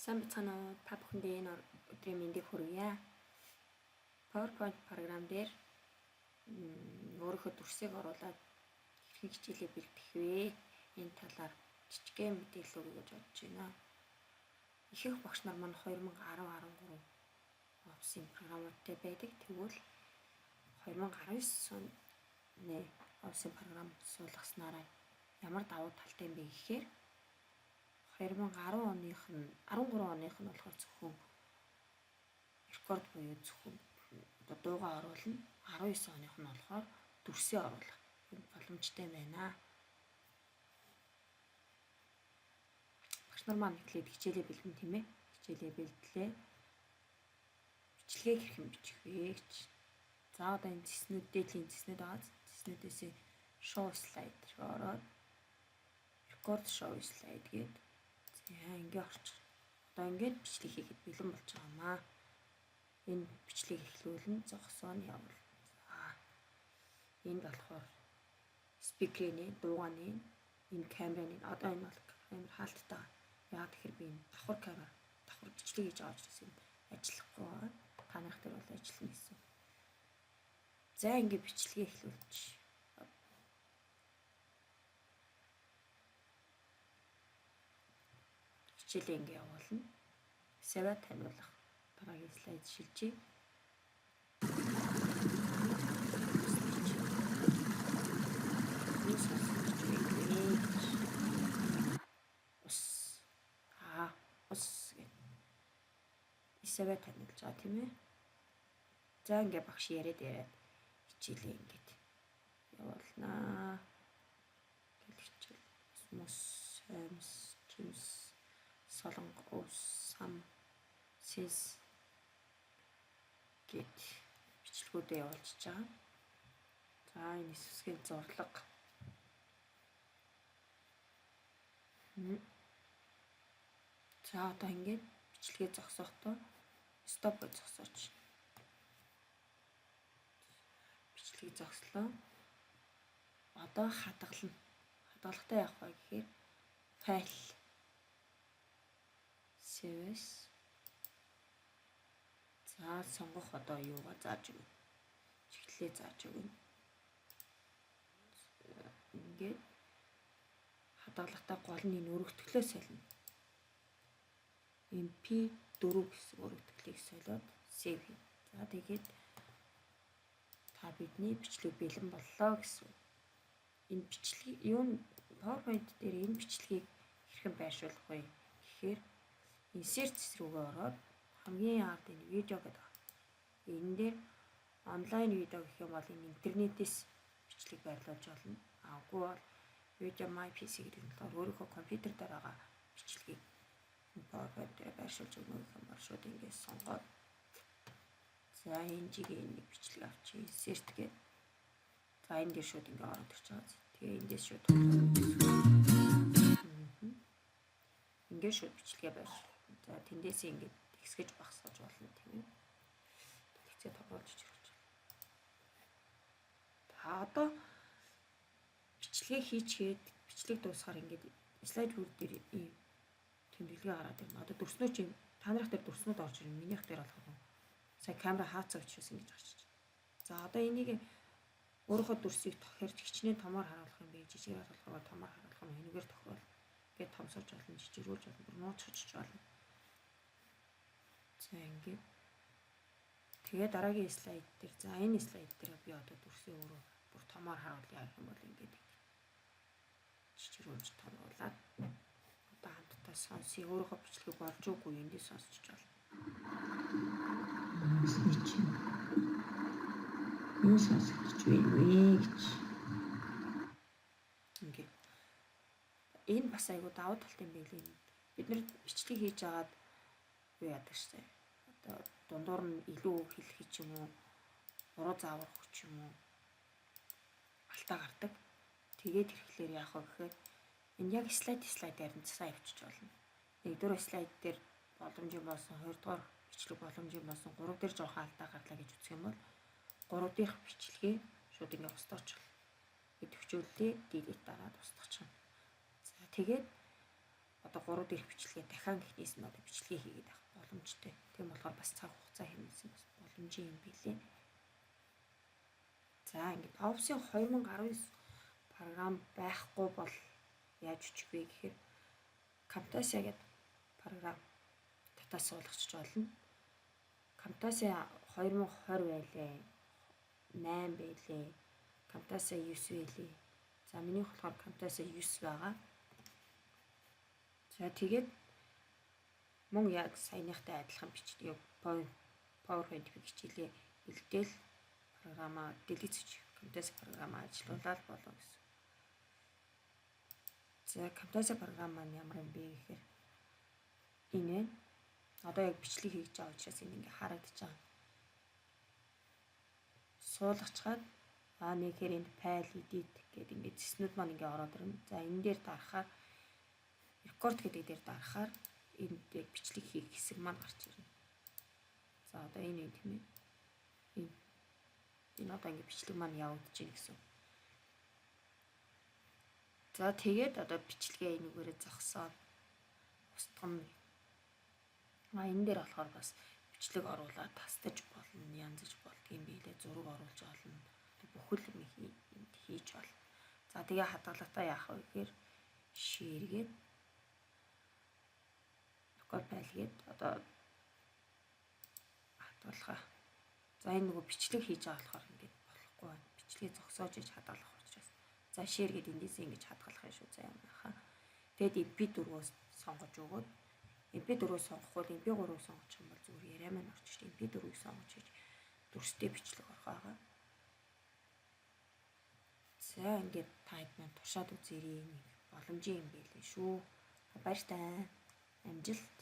Сайн бацхан уу та бүхэндээ энэ өдрийн мэндийг хүргье. PowerPoint програм дээр өөрийнхөө дүрсийг оруулаад хэрхэн хичээлээ бэлдэх вэ? Энэ талаар жижигхэн мэдээлэл өгье гэж бодож байна. Ихэнх багш нар маань 2010-13 офсын програмуудтай байдаг. Тэгвэл 2019 оны офсын програм суулгаснараа ямар давуу талтай юм бэ гэхээр 2010 оных нь 13 оных нь болохоор зөвхөн рекорд буюу зөвхөн дуугаа оруулна. 19 оных нь болохоор дүрсээ оруулах боломжтой байна. Багш нар маань эхлээд хичээлээ бэлдэн тийм ээ. Хичээлээ бэлдлээ. Бичлэгийг хэрхэн бичих вэ гэж. За одоо энэ зэснүүд дээдлийн зэснүүд байгаа. Зэснүүдээс show slide руу ороод record show slide гээд ингээ орчих. Одоо ингээд бичлэг хийхэд бэлэн болж байгаа маа. Энэ бичлэгийг эхлүүлэн зогсооно явуул. За. Энд болохоор спикерийн дуугааны энэ камерын одоо энэ бол камер хаалттай. Яг тэгэхээр би энэ давхар бичлэг хийж авч ирсэн ажиллахгүй байгаа. Та нарт тэр бол ажиллана гэсэн. За ингээ бичлэгээ эхлүүлж. Хичээлээ ингээ явуулна. Сава таниулах. Дараагийн слайд шилжиж. Ус сава таниулж байгаа тийм ээ. За ингээ багш яриад хичээлээ ингээд явуулнаа. Хичээл мус чимс солонго ус сам сэс гэт бичлэгүүдээ явуулчихж байгаа. За энэ хэсгийн зурлага. За одоо ингээд бичлэгээ зогсохдоо стоп гэж зогсооч. Бичлэгийг зогслоо. Одоо хадгална. Хадгалахтаа явах вэ гэхээр файл service. За сонгох одоо юугаа зааж өгнө. Чиглэлээ зааж өгнө. Ингээд хадгалахтаа гол нь энэ өргөтгөлөө солино. MP4 гэсэн өргөтгөлийг солиод save хий. За тэгээд та бидний бичлэг бэлэн боллоо гэсэн. Энэ бичлэг юу PowerPoint дээр энэ бичлэгийг хэрхэн байршуулах вэ гэхээр insert рүүгээ ороод хамгийн яард энэ видео гэдэг байна. Энэ дээр онлайн видео гэх юм бол энэ интернетээс бичлэг байрлуулж болно. Аггүй бол видео my PC гэдэг нь болохоор өөрийнхөө компьютер дээр байгаа бичлэгийг PowerPoint дээр байршуулж өгнө гэх юм бол шууд ингэж сонгоод за энэ жигээ нэг бичлэг авчи insert гээ. За энэ дээр шууд ингэ ороод ирж байгаа. Тэгээ эндээс шууд ингээд шууд бичлэгээ байршуул. За тэндээсээ ингээд тэгсгэж багсгаж болно тийм ээ. Тэгцээ тоглож ирж байна. Та одоо бичлэгээ хийчихэд бичлэг дуусахаар ингээд слайд бүр дээр ийм тэмдэглэгээ гараад ирнэ. Одоо дүрснөө чи та нарах дээр дүрснүүд орж ирнэ. Минийх дээр болохоор сая камера хаацаа өчрөөс ингэж гарч иж. За одоо энийг өөрийнхөө дүрсийг тохирч хичнээн томоор харуулах юм бэ? Жижигээр болохоор томоор харуулах юм. Энэгээр тохиол гээд томсож болно, жижигрүүлж болно, нууцчиж болно. За ингээд. Тэгээ дараагийн слайд дээр за энэ слайд дээр би одоо дүрсээ өөрөө бүр томоор харуулъя гэх юм бол ингээд жижигрүүлж томруулаад одоо хамтдаа сонсъё. Өөрийнхөө бичлэгийг болж үгүй эндээ сонсчих болно. Юу сонсож байна вэ гэж. Ингээд. Энэ бас айгуу давуу талтай юм байлээ. Бид нар бичлэг хийж агаад юу яадаг шээ. Одоо дундуур нь илүү хэлэх ч юм уу, уруу зааварах ч юм уу алтаа гардаг. Тэгээд ирэхлээр яах вэ гэхээр энэ яг слайдаар нь засаа явчих болно. Нэгдүгээр слайд дээр боломжийн болсон, хоёрдугаар бичлэг боломжийн болсон, гурав дээр жоохон алдаа гарлаа гэж үзэх юм бол гурав дахь бичлэгээ шууд ингэ устгаачлаа. Төвчүүлээ delete дараад устгах чинь. За тэгээд одоо 3 дэх бичлэгээ дахин ихнээс нь одоо бичлэгээ хийгээд авах боломжтой. Тийм болохоор бас цаг хугацаа хэмнэсэн бас боломжийн юм билээ. За ингээд Office 2019 програм байхгүй бол яаж үчих вэ гэхээр Camtasia гэдэг програм татаа суулгачих болно. Camtasia 2020 байлээ. 8 байлээ. Camtasia 9 байлээ. За миний болохоор Camtasia 9 байгаа. За тэгээд мөн яг саяныхтай адилхан бичлэг PowerPoint хичээлээ бэлдээл програмаа дэлгэцэж Camtasia програмаа ажиллуулаад болов гэсэн. За Camtasia програм маань ямар юм бэ гэхээр энэ одоо яг бичлэг хийж байгаа учраас энэ ингээ харагдаж байгаа. Суулгачаад нэгээр энд file edit гэдэг ингээ зэснүүд маань ингээ ороод ирнэ. За энэ дээр дарахаар record гэдэг дээр дарахаар энд яг бичлэг хийх хэсэг маань гарч ирнэ. За одоо энэ тийм ээ. Энэ одоо ингээ бичлэг маань явагдаж байна гэсэн. За тэгээд одоо бичлэгээ энүүгээрээ зогсоод устгам. Энэ дээр болохоор бас бичлэг оруулаад тастаж болно, янзаж болдгийм билээ, зураг оруулж олно. Бүхэл юм хийж болно. За тэгээ хадгалагтаа яах вэ гэхээр ширгээд record file гээд одоо хадгалгаа. За энэ нөгөө бичлэг хийж байгаа болохоор ингээд болохгүй байна. Бичлэгээ зогсоож иж хадгалах учраас. За share гээд эндээс ингэж хадгалах юм шүү заа юм хаа. Тэгэд MP4-өөс сонгож өгөөд MP4-өөс сонгохгүй MP3-ыг сонгочих юм бол зүгээр яриа маань орчих. MP4-ийг сонгож хийж дүрстэй бичлэг орох байгаа. За ингээд тайд маань туршаад үзээрэй. Боломжийн юм байлээ шүү. Баяртай. Амжилт.